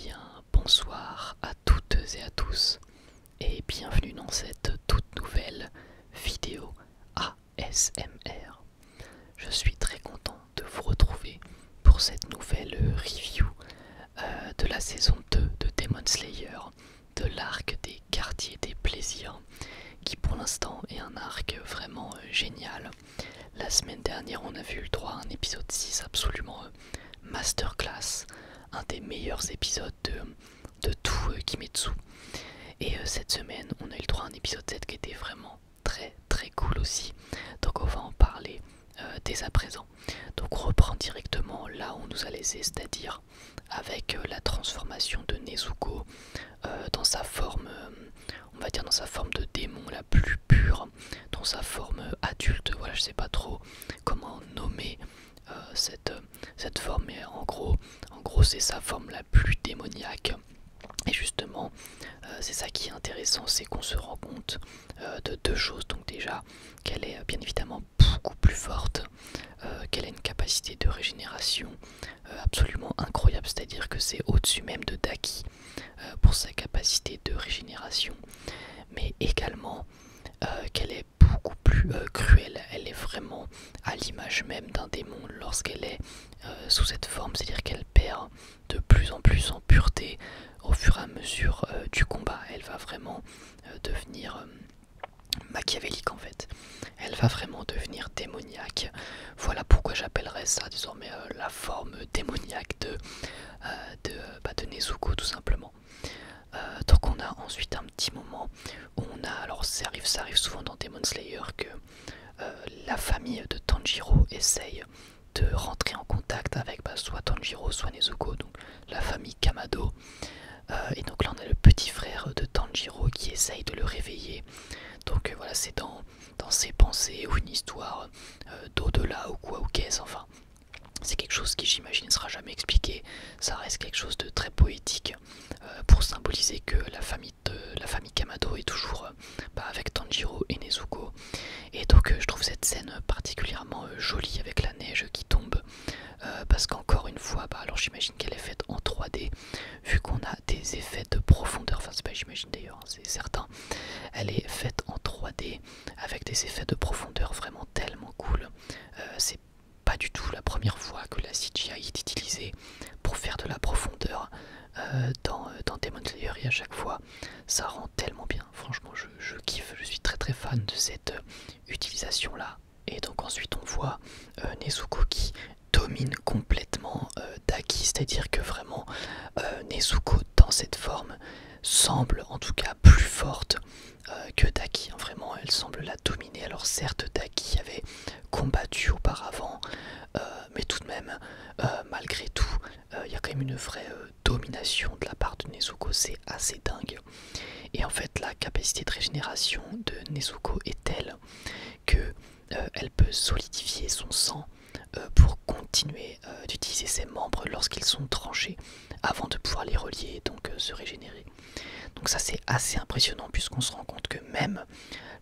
bien, bonsoir à toutes et à tous et bienvenue dans cette toute nouvelle vidéo ASMR. Je suis très content de vous retrouver pour cette nouvelle review de la saison 2 de Demon Slayer, de l'arc des quartiers des plaisirs, qui pour l'instant est un arc vraiment génial. La semaine dernière on a vu le droit à un épisode 6 absolument masterclass, un des meilleurs épisodes de tout Kimetsu. Et cette semaine on a eu le droit à un épisode 7 qui était vraiment très cool aussi. Donc on va en parler dès à présent. Donc on reprend directement là où on nous a laissé, c'est-à-dire avec la transformation de Nezuko dans sa forme, on va dire dans sa forme de démon la plus pure, dans sa forme adulte. Voilà, je sais pas trop comment nommer cette forme, mais en gros c'est sa forme la plus démoniaque. Et justement, c'est ça qui est intéressant, c'est qu'on se rend compte de deux choses. Donc déjà, qu'elle est bien évidemment beaucoup plus forte, qu'elle a une capacité de régénération absolument incroyable, c'est-à-dire que c'est au-dessus même de Daki pour sa capacité de régénération, mais également qu'elle est beaucoup plus cruelle. Elle est vraiment à l'image même d'un démon lorsqu'elle est sous cette forme, c'est-à-dire qu'elle perd de plus en plus en pureté au fur et à mesure du combat. Elle va vraiment devenir machiavélique en fait. Elle va vraiment devenir démoniaque. Voilà pourquoi j'appellerais ça désormais la forme démoniaque de Nezuko tout simplement. Donc on a ensuite un petit moment où on a, alors ça arrive souvent dans Demon Slayer que la famille de Tanjiro essaye de rentrer en contact avec soit Tanjiro soit Nezuko, donc la famille Kamado. Et donc là on a le petit frère de Tanjiro qui essaye de le réveiller. Donc voilà, c'est dans ses pensées ou une histoire d'au-delà ou quoi ou qu'est-ce, enfin c'est quelque chose qui j'imagine ne sera jamais expliqué. Ça reste quelque chose de très poétique pour symboliser que la famille Kamado est toujours avec Tanjiro et Nezuko. Et donc je trouve cette scène particulièrement jolie avec la neige qui tombe, parce qu'encore une fois, alors j'imagine qu'elle est faite en 3D, vu qu'on a des effets de profondeur, enfin c'est pas j'imagine d'ailleurs, c'est certain, elle est faite en 3D avec des effets de profondeur vraiment tellement cool. C'est pas du tout la première fois que la CGI est utilisée pour faire de la profondeur dans Demon Slayer, et à chaque fois ça rend tellement bien. Franchement je kiffe, je suis très fan de cette utilisation là. Et donc ensuite on voit Nezuko qui domine complètement Daki, c'est-à-dire que vraiment Nezuko dans cette forme semble en tout cas plus forte que Daki. Vraiment elle semble la dominer. Alors certes Daki avait combattu auparavant, mais tout de même malgré tout il y a quand même une vraie domination de la part de Nezuko, c'est assez dingue. Et en fait la capacité de régénération de Nezuko est telle que elle peut solidifier son sang pour continuer d'utiliser ses membres lorsqu'ils sont tranchés avant de pouvoir les relier et donc se régénérer. Donc ça c'est assez impressionnant, puisqu'on se rend compte que même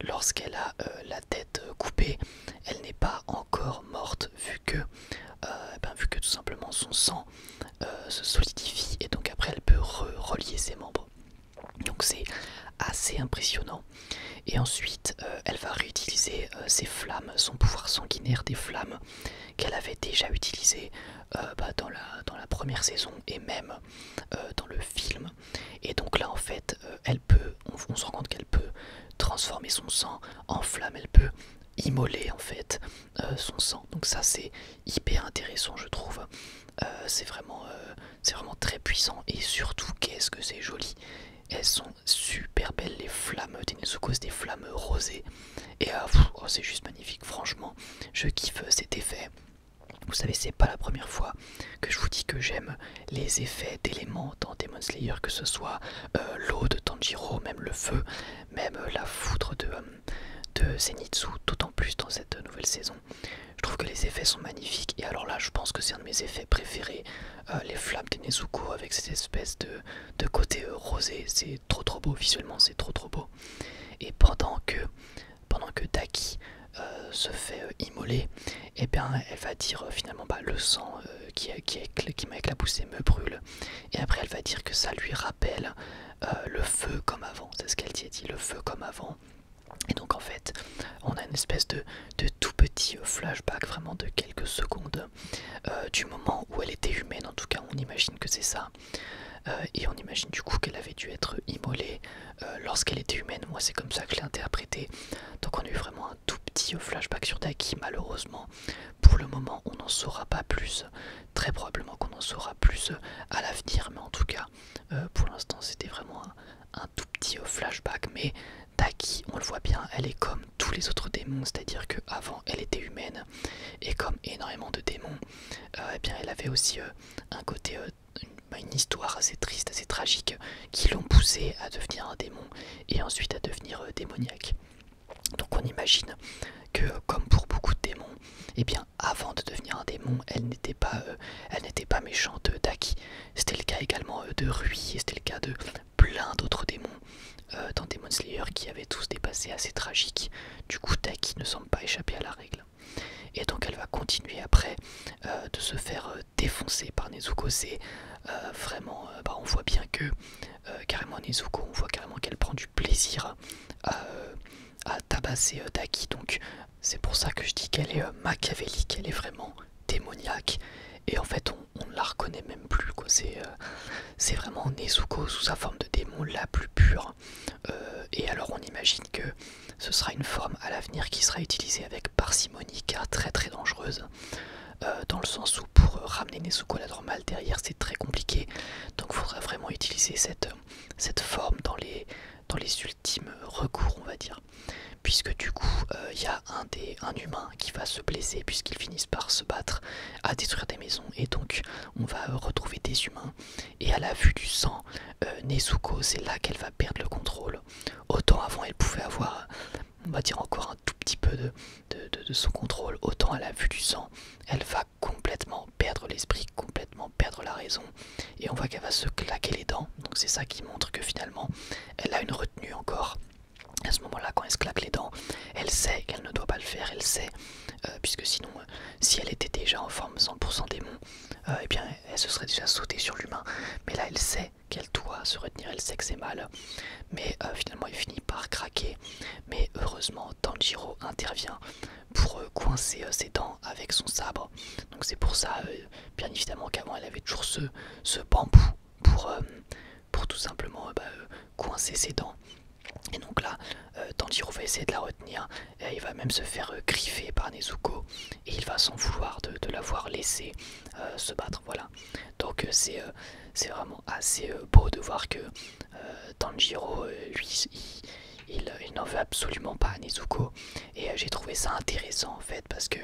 lorsqu'elle a la tête coupée, elle n'est pas encore morte, vu que tout simplement son sang se solidifie et donc après elle peut relier ses membres. Donc c'est assez impressionnant. Et ensuite elle va réutiliser ses flammes, son pouvoir sanguinaire des flammes qu'elle avait déjà utilisé dans la première saison et même dans le film. Et donc là en fait on se rend compte qu'elle peut transformer son sang en flamme, elle peut immoler en fait son sang. Donc ça c'est hyper intéressant je trouve. C'est vraiment très puissant, et surtout qu'est-ce que c'est joli. Elles sont super belles les flammes des Nezuko, des flammes rosées. Et c'est juste magnifique, franchement je kiffe cet effet. Vous savez, c'est pas la première fois que je vous dis que j'aime les effets d'éléments dans Demon Slayer, que ce soit l'eau de Tanjiro, même le feu, même la foudre de Zenitsu, d'autant plus dans cette nouvelle saison. Je trouve que les effets sont magnifiques, et alors là je pense que c'est un de mes effets préférés, les flammes de Nezuko avec cette espèce de côté rosé, c'est trop beau, visuellement c'est trop beau. Et pendant que Daki se fait immoler, et bien elle va dire finalement le sang qui m'a éclaboussé me brûle. Et après elle va dire que ça lui rappelle le feu comme avant, c'est ce qu'elle dit, le feu comme avant. Et donc en fait, on a une espèce de tout petit flashback vraiment de quelques secondes du moment où elle était humaine, en tout cas on imagine que c'est ça. Et on imagine du coup qu'elle avait dû être immolée lorsqu'elle était humaine, moi c'est comme ça que je l'ai interprété. Donc on a eu vraiment un tout petit flashback sur Daki, malheureusement. Pour le moment on n'en saura pas plus, très probablement qu'on en saura plus à l'avenir, mais en tout cas pour l'instant c'était vraiment un tout petit flashback. Mais Daki, on le voit bien, elle est comme tous les autres démons, c'est-à-dire qu'avant elle était humaine, et comme énormément de démons, eh bien elle avait aussi un côté, une histoire assez triste, assez tragique, qui l'ont poussée à devenir un démon, et ensuite à devenir démoniaque. Donc on imagine que comme pour beaucoup de démons, eh bien avant de devenir un démon, elle n'était pas méchante, Daki. C'était le cas également de Rui, et c'était le cas de plein d'autres démons dans Demon Slayer qui avaient tous des passés assez tragiques. Du coup Daki ne semble pas échapper à la règle. Et donc elle va continuer après de se faire défoncer par Nezuko. C'est vraiment, on voit bien que carrément Nezuko, on voit carrément qu'elle prend du plaisir à tabasser Daki. Donc c'est pour ça que je dis qu'elle est machiavélique, elle est vraiment démoniaque. Et en fait on ne la reconnaît même plus, quoi. C'est vraiment Nezuko sous sa forme de démon la plus pure. Et alors on imagine que ce sera une forme à l'avenir qui sera utilisée avec parcimonie, car très très dangereuse. Dans le sens où pour ramener Nezuko à la normale derrière c'est très compliqué. Donc il faudra vraiment utiliser cette forme dans les ultimes recours, on va dire. Puisque du coup il y a un humain qui va se blesser puisqu'ils finissent par se battre à détruire des maisons, et donc on va retrouver des humains, et à la vue du sang, Nezuko, c'est là qu'elle va perdre le contrôle. Autant avant elle pouvait avoir, on va dire, encore un tout petit peu de son contrôle, autant à la vue du sang elle va complètement perdre l'esprit, complètement perdre la raison, et on voit qu'elle va se claquer les dents. Donc c'est ça qui montre que finalement elle a une retenue encore. À ce moment-là, quand elle se claque les dents, elle sait qu'elle ne doit pas le faire, elle sait, puisque sinon, si elle était déjà en forme 100% démon, eh bien, elle se serait déjà sautée sur l'humain. Mais là, elle sait qu'elle doit se retenir, elle sait que c'est mal. Mais finalement, elle finit par craquer. Mais heureusement, Tanjiro intervient pour coincer ses dents avec son sabre. Donc c'est pour ça, bien évidemment, qu'avant, elle avait toujours ce bambou pour tout simplement coincer ses dents. Et donc là, Tanjiro va essayer de la retenir, et il va même se faire griffer par Nezuko, et il va s'en vouloir de l'avoir laissé se battre, voilà. Donc c'est vraiment assez beau de voir que Tanjiro, lui, il n'en veut absolument pas à Nezuko, et j'ai trouvé ça intéressant en fait, parce que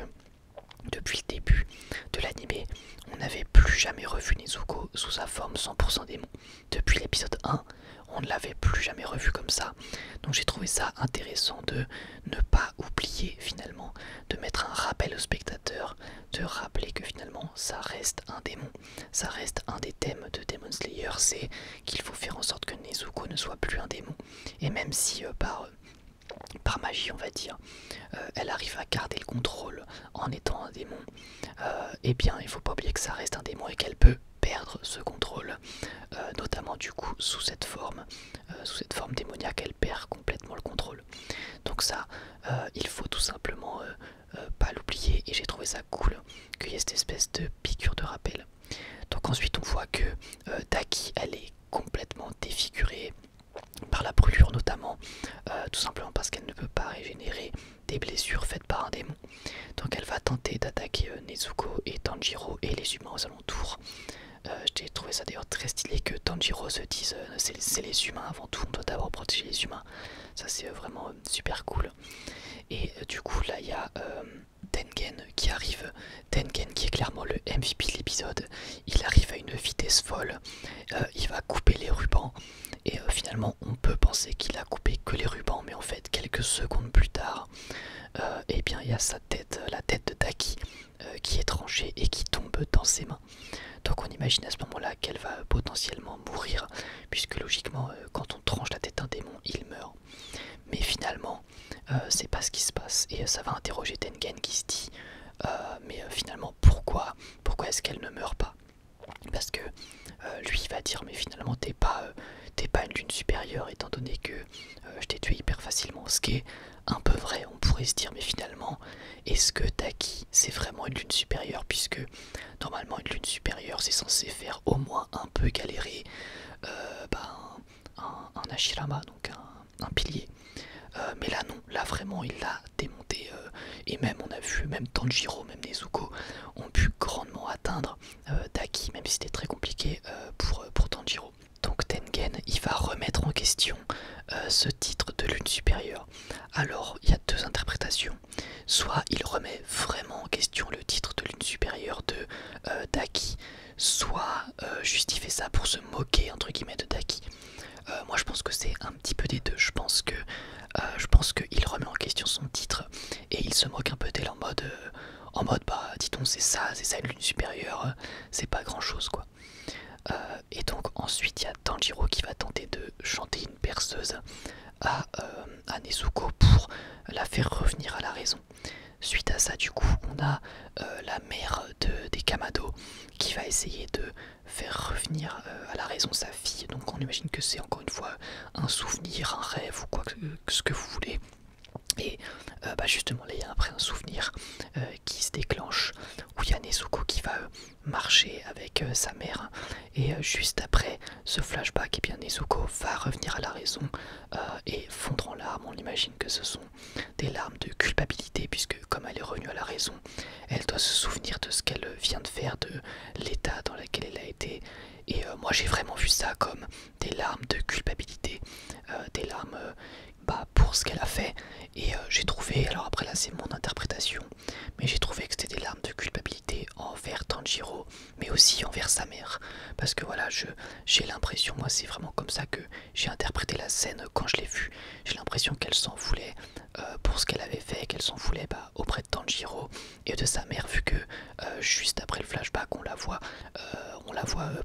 depuis le début de l'anime, on n'avait plus jamais revu Nezuko sous sa forme 100% démon. Depuis l'épisode 1, on ne l'avait plus jamais revu comme ça. Donc j'ai trouvé ça intéressant de ne pas oublier finalement, de mettre un rappel au spectateur, de rappeler que finalement ça reste un démon. Ça reste un des thèmes de Demon Slayer, c'est qu'il faut faire en sorte que Nezuko ne soit plus un démon. Et même si par magie on va dire, elle arrive à garder le contrôle en étant un démon, eh bien il faut pas oublier que ça reste un démon et qu'elle peut perdre ce contrôle, notamment du coup sous cette forme démoniaque, elle perd complètement le contrôle. Donc ça, il faut tout simplement pas l'oublier, et j'ai trouvé ça cool qu'il y ait cette espèce de piqûre de rappel. Donc ensuite on voit que Daki, elle est complètement défigurée par la brûlure notamment, tout simplement parce qu'elle ne peut pas régénérer des blessures faites par un démon. Donc elle va tenter d'attaquer Nezuko et Tanjiro et les humains aux alentours. J'ai trouvé ça d'ailleurs très stylé que Tanjiro se dise c'est les humains avant tout, on doit d'abord protéger les humains. Ça c'est vraiment super cool. Et du coup là il y a Tengen qui arrive, Tengen qui est clairement le MVP de l'épisode. Il arrive à une vitesse folle, il va couper les rubans, et finalement on peut penser qu'il a coupé que les rubans, mais en fait quelques secondes plus tard, eh bien il y a sa tête, la tête de Daki qui est tranchée et qui tombe dans ses mains. Donc on imagine à ce moment-là qu'elle va potentiellement mourir, puisque logiquement quand on tranche la tête d'un démon, il meurt. Mais finalement c'est pas ce qui se passe, et ça va interroger Tengen qui se dit mais finalement pourquoi à ce qu'elle ne meure pas. Parce que lui il va dire mais finalement t'es pas une lune supérieure étant donné que je t'ai tué hyper facilement, ce qui est un peu vrai. On pourrait se dire mais finalement est-ce que Taki c'est vraiment une lune supérieure, puisque normalement une lune supérieure c'est censé faire au moins un peu galérer un Hashirama, donc un pilier. Mais là non, là vraiment il l'a démonté, et même on a vu, même Tanjiro, même Nezuko ont pu grandement atteindre Taki, même si c'était très compliqué pour Tanjiro. Donc Tengen il va remettre en question ce titre de lune supérieure. Alors il y a deux interprétations, soit il remet vraiment en question le titre de lune supérieure de Taki, soit juste il fait ça pour se moquer entre guillemets de Taki. Moi je pense que c'est un petit peu des deux. Je pense qu'il remet en question son titre et il se moque un peu d'elle en mode bah dis donc c'est ça une lune supérieure, c'est pas grand chose quoi. Et donc ensuite il y a Tanjiro qui va tenter de chanter une berceuse à Nezuko pour la faire revenir à la raison. Suite à ça, du coup, on a la mère des Kamado qui va essayer de faire revenir à la raison sa fille. Donc on imagine que c'est encore une fois un souvenir, un rêve ou quoi que ce que vous voulez. Et justement là il y a après un souvenir qui se déclenche où il y a Nezuko qui va marcher avec sa mère, et juste après ce flashback, et bien Nezuko va revenir à la raison et fondre en larmes. On imagine que ce sont des larmes de culpabilité, puisque comme elle est revenue à la raison, elle doit se souvenir de ce qu'elle vient de faire, de l'état dans lequel elle a été. Et moi j'ai vraiment vu ça comme des larmes de culpabilité, des larmes pour ce qu'elle a fait. Et j'ai trouvé, alors après là c'est mon interprétation, mais j'ai trouvé que c'était des larmes de culpabilité envers Tanjiro, mais aussi envers sa mère. Parce que voilà, j'ai l'impression, moi c'est vraiment comme ça que j'ai interprété la scène quand je l'ai vue. J'ai l'impression qu'elle s'en voulait pour ce qu'elle avait fait, qu'elle s'en voulait auprès de Tanjiro et de sa mère, vu que juste après le flashback on la voit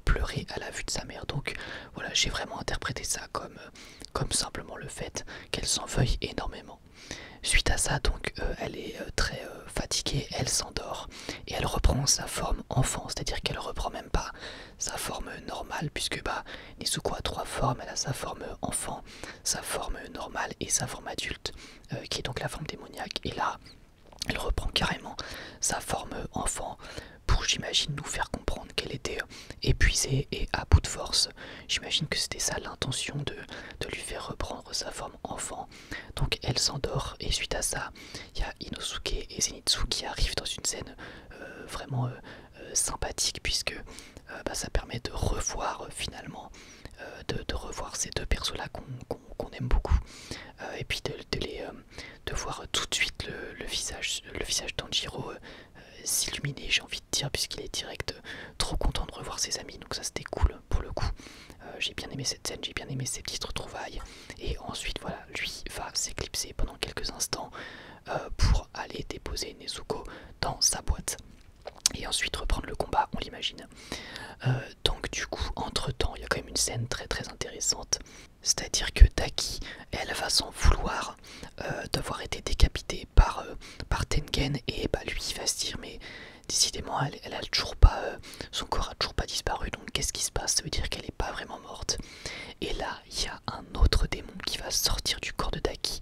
pleurer à la vue de sa mère. Donc voilà, j'ai vraiment interprété ça comme simplement le fait qu'elle s'en veuille énormément. Suite à ça, donc elle est très fatiguée, elle s'endort et elle reprend sa forme enfant, c'est-à-dire qu'elle reprend même pas sa forme normale, puisque Nezuko a trois formes. Elle a sa forme enfant, sa forme normale et sa forme adulte, qui est donc la forme démoniaque. Et là, elle reprend carrément sa forme enfant pour, j'imagine, nous faire comprendre qu'elle était épuisée et à bout de force. J'imagine que c'était ça l'intention de lui faire reprendre sa forme enfant. Donc elle s'endort, et suite à ça, il y a Inosuke et Zenitsu qui arrivent dans une scène vraiment sympathique, puisque ça permet de revoir finalement, de revoir ces deux persos-là qu'on aime beaucoup, et puis de voir tout de suite le visage d'Anjiro s'illuminer, j'ai envie de dire, puisqu'il est direct trop content de revoir ses amis. Donc ça c'était cool pour le coup. J'ai bien aimé cette scène, j'ai bien aimé ces petites retrouvailles. Et ensuite voilà, lui va s'éclipser pendant quelques instants pour aller déposer Nezuko dans sa boîte et ensuite reprendre le combat, on l'imagine. Donc du coup, entre temps, il y a quand même une scène très très intéressante. C'est-à-dire que Taki, elle va s'en vouloir d'avoir été décapitée par Tengen, et lui il va se dire mais décidément elle a toujours pas, son corps a toujours pas disparu, donc qu'est-ce qui se passe? Ça veut dire qu'elle est pas vraiment morte. Et là il y a un autre démon qui va sortir du corps de Taki,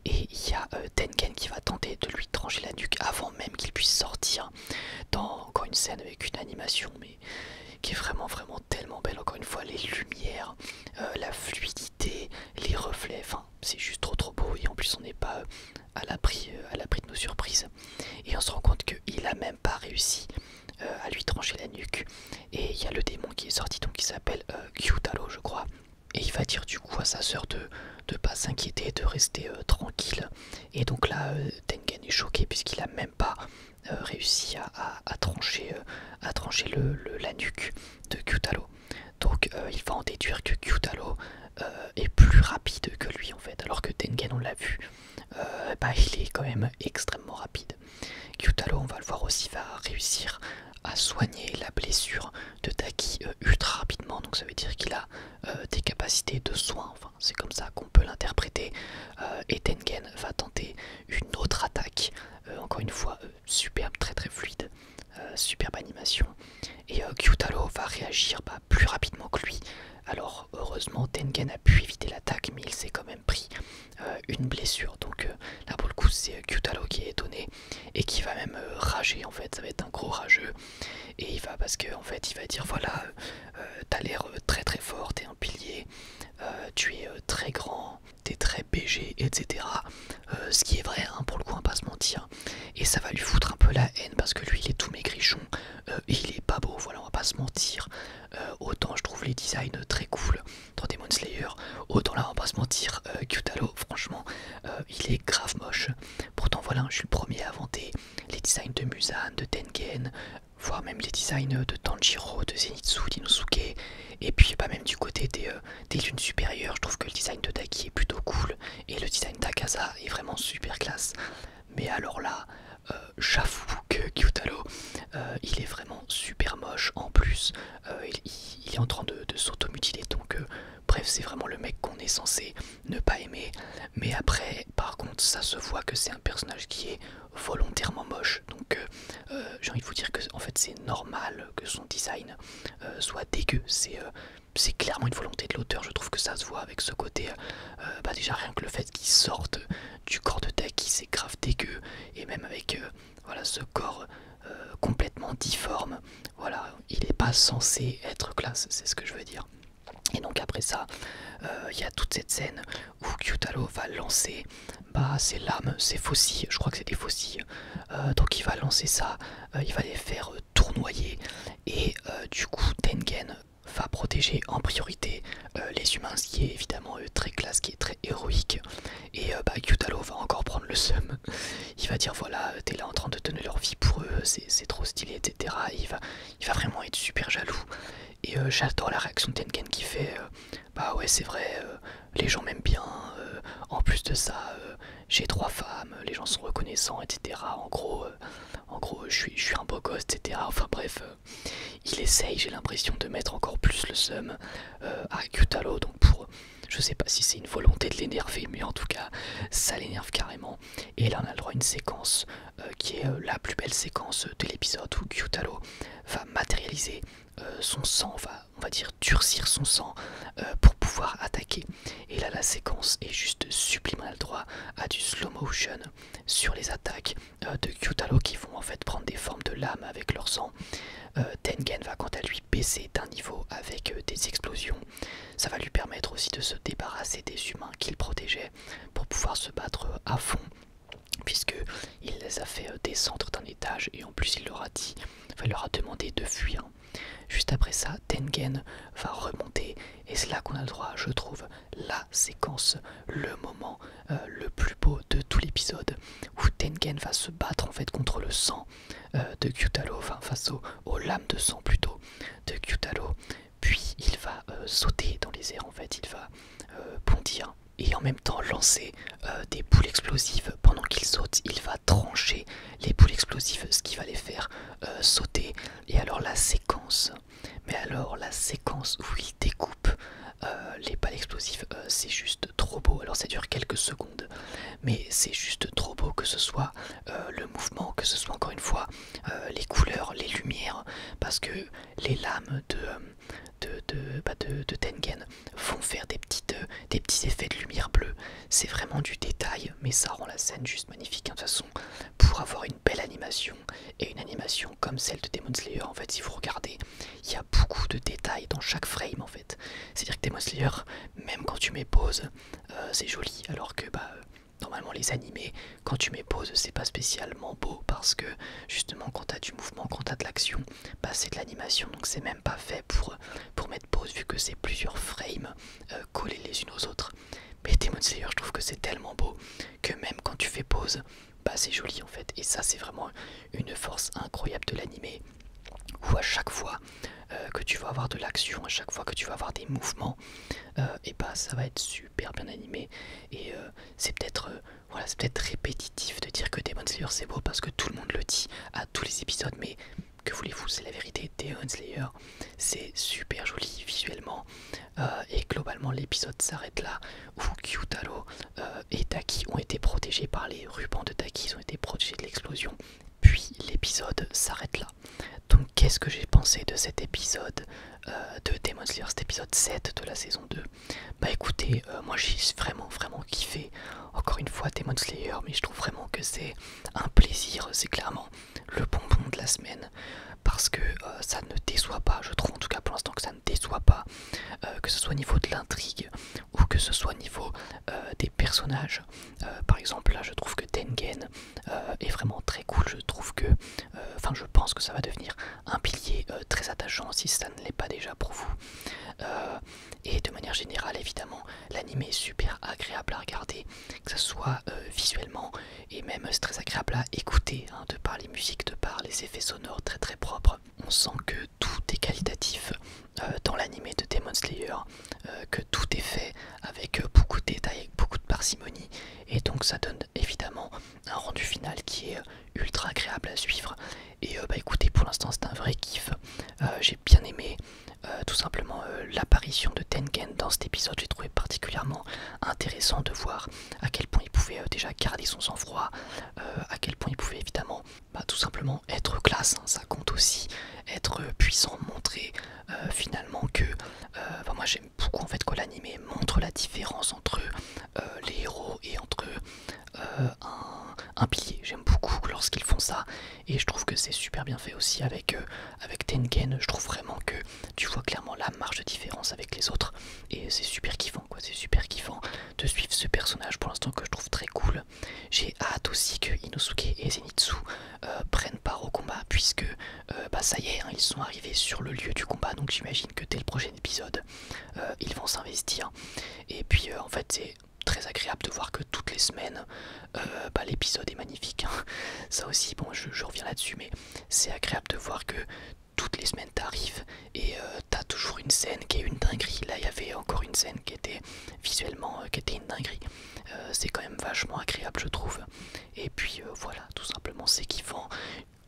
et il y a Tengen qui va tenter de lui trancher la nuque avant même qu'il puisse sortir, dans encore une scène avec une animation mais qui est vraiment vraiment tellement belle. Encore une fois, les lumières, la fluidité, les reflets, enfin c'est juste trop beau. Et en plus on n'est pas à l'abri de nos surprises, et on se rend compte qu'il a même pas réussi à lui trancher la nuque. Et il y a le démon qui est sorti, donc qui s'appelle Gyutaro je crois, et il va dire du coup à sa sœur de pas s'inquiéter, de rester tranquille. Et donc là Tengen est choqué, puisqu'il a même pas réussi à trancher la nuque de Gyutaro. Donc il va en déduire que Gyutaro est plus rapide que lui en fait, alors que Tengen, on l'a vu, il est quand même extrêmement rapide. Gyutaro, on va le voir aussi, va réussir à soigner la blessure de Taki ultra rapidement, donc ça veut dire qu'il a des capacités de soin, enfin c'est comme ça qu'on peut l'interpréter. Et Tengen va tenter une autre attaque, encore une fois superbe, très très fluide, superbe animation. Et Gyutaro va réagir plus rapidement que lui. Alors heureusement Tengen a pu éviter l'attaque, mais il s'est quand même pris une blessure. Donc là pour le coup c'est Gyutaro qui est étonné et qui va même rager en fait. Ça va être un gros rageux. Et il va parce que en fait il va dire voilà t'as l'air très très fort, t'es un pilier, tu es très grand, t'es très BG, etc. Ce qui est vrai hein, pour le coup on va pas se mentir. Et ça va lui foutre un peu la haine parce que lui il est tout maigrichon et il est pas beau, voilà on va pas se mentir. Autant je trouve les designs très cool dans Demon Slayer, autant là on va pas se mentir, Gyutaro franchement il est grave moche. Pourtant voilà je suis le premier à inventer les designs de Muzan, de Tengen, voire même les designs de Tanjiro, de Zenitsu, d'Inosuke, et puis même du côté des lunes supérieures, je trouve que le design de Daki est plutôt cool, et le design d'Akaza est vraiment super classe. Mais alors là, j'avoue que Gyutaro, il est vraiment super moche, en plus, il est en train de s'automutiler, donc bref, c'est vraiment le mec qu'on est censé ne pas aimer, mais après, par contre, ça se voit que c'est un personnage qui est volontairement moche, donc j'ai envie de vous dire que en fait c'est normal que son design soit dégueu, c'est clairement une volonté de l'auteur, je trouve que ça se voit avec ce côté, déjà rien que le fait qu'il sorte du corps de Daki c'est grave dégueu, et même avec voilà, ce corps complètement difforme, voilà, il n'est pas censé être classe, c'est ce que je veux dire. Et donc après ça, il y a toute cette scène où Gyutaro va lancer ses lames, ses faucilles, je crois que c'est des faucilles, donc il va lancer ça, il va les faire tournoyer, et du coup Tengen va protéger en priorité les humains, ce qui est évidemment très classe, qui est très héroïque. Et Gyutaro va encore prendre le seum, il va dire voilà t'es là en train de donner leur vie pour eux, c'est trop stylé, etc. Et il va vraiment être super jaloux. Et j'adore la réaction de Tengen qui fait bah ouais c'est vrai, les gens m'aiment bien, en plus de ça j'ai 3 femmes, les gens sont reconnaissants, etc. En gros je suis un beau gosse, etc. Enfin bref, il essaye, j'ai l'impression, de mettre encore plus le seum à Gyutaro, donc je sais pas si c'est une volonté de l'énerver, mais en tout cas ça l'énerve carrément. Et là on a le droit à une séquence qui est la plus belle séquence de l'épisode, où Gyutaro va matérialiser son sang, on va dire durcir son sang pour pouvoir attaquer. Et là la séquence est juste sublime, on a le droit à du slow motion sur les attaques de Gyutaro qui vont en fait prendre des formes de lames avec leur sang. Tengen va quant à lui baisser d'un niveau avec des explosions. Ça va lui permettre aussi de se débarrasser des humains qu'il protégeait pour pouvoir se battre à fond, puisque il les a fait descendre d'un étage, et en plus il leur a dit, il leur a demandé de fuir. Juste après ça, Tengen va remonter, et c'est là qu'on a le droit, je trouve, la séquence, le moment le plus beau de tout l'épisode, où Tengen va se battre en fait contre le sang de Gyutaro, enfin face aux lames de sang plutôt de Gyutaro, puis il va sauter dans les airs en fait, il va bondir et en même temps lancer des boules explosives. Pendant qu'il saute, il va trancher les boules explosives, ce qui va les faire sauter. Et alors la séquence, où il découpe les balles explosives, c'est juste trop beau. Alors ça dure quelques secondes, mais c'est juste trop beau, que ce soit le mouvement, que ce soit encore une fois les couleurs, les lumières, parce que les lames de Tengen vont faire des petits effets de lumière bleue. C'est vraiment du détail, mais ça rend la scène juste magnifique. De toute façon, pour avoir une belle animation, et une animation comme celle de Demon Slayer, en fait, si vous regardez, il y a beaucoup de détails dans chaque frame en fait. C'est-à-dire que Demon Slayer, même quand tu mets pause, c'est joli, alors que normalement les animés, quand tu mets pause, c'est pas spécialement beau, parce que justement quand t'as du mouvement, quand t'as de l'action, c'est de l'animation, donc c'est même pas fait pour mettre pause, vu que c'est plusieurs frames collés les unes aux autres. Mais Demon Slayer, je trouve que c'est tellement beau que même quand tu fais pause, c'est joli en fait. Et ça c'est vraiment une force incroyable de l'animé, où à chaque fois que tu vas avoir de l'action, à chaque fois que tu vas avoir des mouvements, et ça va être super bien animé. Et c'est peut-être voilà, c'est peut-être répétitif de dire que Demon Slayer c'est beau, parce que tout le monde le dit à tous les épisodes, mais que voulez-vous, c'est la vérité. Demon Slayer c'est super joli visuellement, et globalement l'épisode s'arrête là, où Gyutaro et Daki ont été protégés par les rubans de Daki, ils ont été protégés de l'explosion, puis l'épisode s'arrête là. Donc qu'est-ce que j'ai pensé de cet épisode de Demon Slayer, cet épisode 7 de la saison 2? Bah écoutez, moi j'ai vraiment kiffé. Encore une fois Demon Slayer, mais je trouve vraiment que c'est un plaisir, c'est clairement le bonbon de la semaine. Parce que ça ne déçoit pas, je trouve en tout cas pour l'instant que ça ne déçoit pas, que ce soit au niveau de l'intrigue ou que ce soit au niveau des personnages. Par exemple là je trouve que Tengen est vraiment très cool, je trouve que, enfin je pense que ça va devenir un pilier très attachant si ça ne l'est pas déjà pour vous. Et de manière générale évidemment l'anime est super agréable à regarder, que ce soit visuellement et même c'est très agréable à écouter, hein, de par les musiques, de par les effets sonores très propres. On sent que tout est qualitatif dans l'anime de Demon Slayer, que tout est fait avec beaucoup de détails, avec beaucoup de parcimonie, et donc ça donne évidemment un rendu final qui est ultra agréable à suivre. Et bah écoutez, pour l'instant c'est un vrai kiff. J'ai bien aimé tout simplement l'apparition de Tengen dans cet épisode. J'ai trouvé particulièrement intéressant de voir à quel point il pouvait déjà garder son sang-froid, à quel point il pouvait évidemment tout simplement être classe, hein, ça compte aussi, être puissant, montrer finalement que moi j'aime beaucoup en fait que l'anime montre la différence entre les héros et entre un pilier. J'aime beaucoup lorsqu'ils font ça, et je trouve que c'est super bien fait aussi avec Tengen. Je trouve vraiment que tu vois clairement la marge de différence avec les autres, et c'est super kiffant quoi, c'est super kiffant de suivre ce personnage pour l'instant que je trouve très cool. J'ai hâte aussi que Inosuke et Zenitsu prennent part au combat, puisque ça y est, hein, ils sont arrivés sur le lieu du combat, donc j'imagine que dès le prochain épisode ils vont s'investir. Et puis en fait c'est très agréable de voir que toutes les semaines l'épisode est magnifique, hein. Ça aussi, bon je reviens là-dessus, mais c'est agréable de voir que toutes les semaines t'arrives et t'as toujours une scène qui est une dinguerie. Là il y avait encore une scène qui était visuellement qui était une dinguerie. C'est quand même vachement agréable je trouve. Et puis voilà, tout simplement c'est kiffant.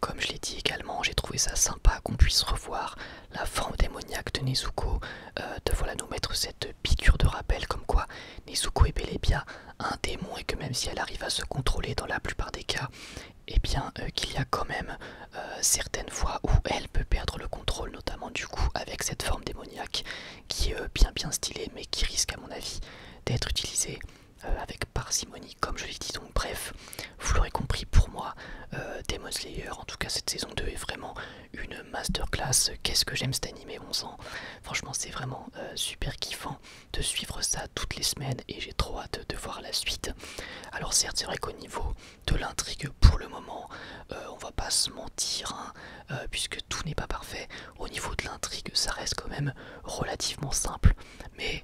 Comme je l'ai dit également, j'ai trouvé ça sympa qu'on puisse revoir la forme démoniaque de Nezuko, de voilà nous mettre cette piqûre de rappel comme quoi Nezuko est bel et bien un démon, et que même si elle arrive à se contrôler dans la plupart des cas, et bien qu'il y a quand même certaines fois où elle peut perdre le contrôle, notamment du coup avec cette forme démoniaque qui est bien stylée, mais qui risque à mon avis d'être utilisée avec parcimonie comme je l'ai dit. Donc bref, vous l'aurez compris, pour moi Demon Slayer, en tout cas cette saison 2 est vraiment une masterclass. Qu'est-ce que j'aime cet animé, bon sang. Franchement c'est vraiment super kiffant de suivre ça toutes les semaines, et j'ai trop hâte de voir la suite. Alors certes c'est vrai qu'au niveau de l'intrigue pour le moment on va pas se mentir, hein, puisque tout n'est pas parfait. Au niveau de l'intrigue ça reste quand même relativement simple, mais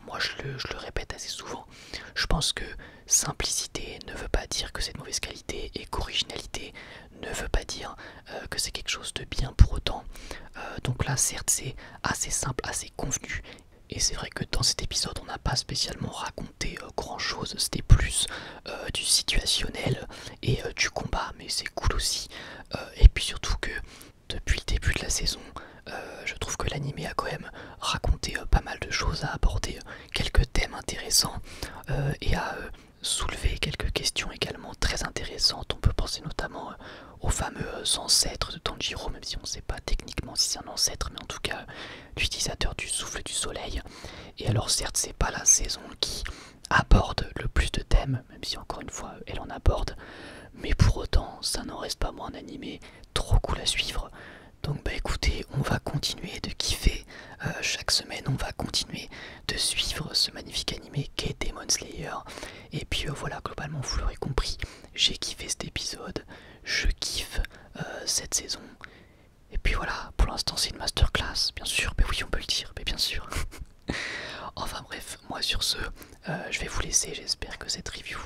moi je le répète assez souvent, je pense que simplicité ne veut pas dire que c'est de mauvaise qualité, et qu'originalité ne veut pas dire que c'est quelque chose de bien pour autant. Donc là certes c'est assez simple, assez convenu, et c'est vrai que dans cet épisode on n'a pas spécialement raconté grand chose, c'était plus du situationnel et du combat, mais c'est cool aussi. Et puis surtout que depuis le début de la saison, je trouve que l'anime a quand même raconté pas mal de choses, à aborder quelques thèmes intéressants et à soulever quelques questions également très intéressantes. On peut penser notamment aux fameux ancêtres de Tanjiro, même si on ne sait pas techniquement si c'est un ancêtre, mais en tout cas l'utilisateur du souffle du soleil. Et alors certes c'est pas la saison qui aborde le plus de thèmes, même si encore une fois elle en aborde, mais pour autant ça n'en reste pas moins un animé trop cool à suivre. Donc écoutez, on va continuer de kiffer chaque semaine, on va continuer de suivre ce magnifique animé qu'est Demon Slayer. Et puis voilà, globalement vous l'aurez compris, j'ai kiffé cet épisode, je kiffe cette saison. Et puis voilà, pour l'instant c'est une masterclass, bien sûr, mais oui on peut le dire, mais bien sûr. Enfin bref, moi sur ce, je vais vous laisser, j'espère que cette review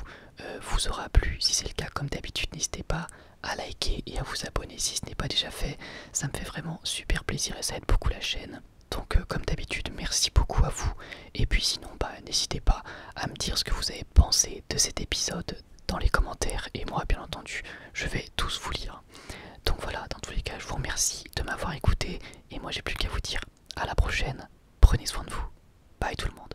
vous aura plu. Si c'est le cas, comme d'habitude, n'hésitez pas à liker et à vous abonner si ce n'est pas déjà fait. Ça me fait vraiment super plaisir et ça aide beaucoup la chaîne. Donc comme d'habitude, merci beaucoup à vous. Et puis sinon, n'hésitez pas à me dire ce que vous avez pensé de cet épisode dans les commentaires. Et moi, bien entendu, je vais tous vous lire. Donc voilà, dans tous les cas, je vous remercie de m'avoir écouté. Et moi, j'ai plus qu'à vous dire à la prochaine. Prenez soin de vous. Bye tout le monde.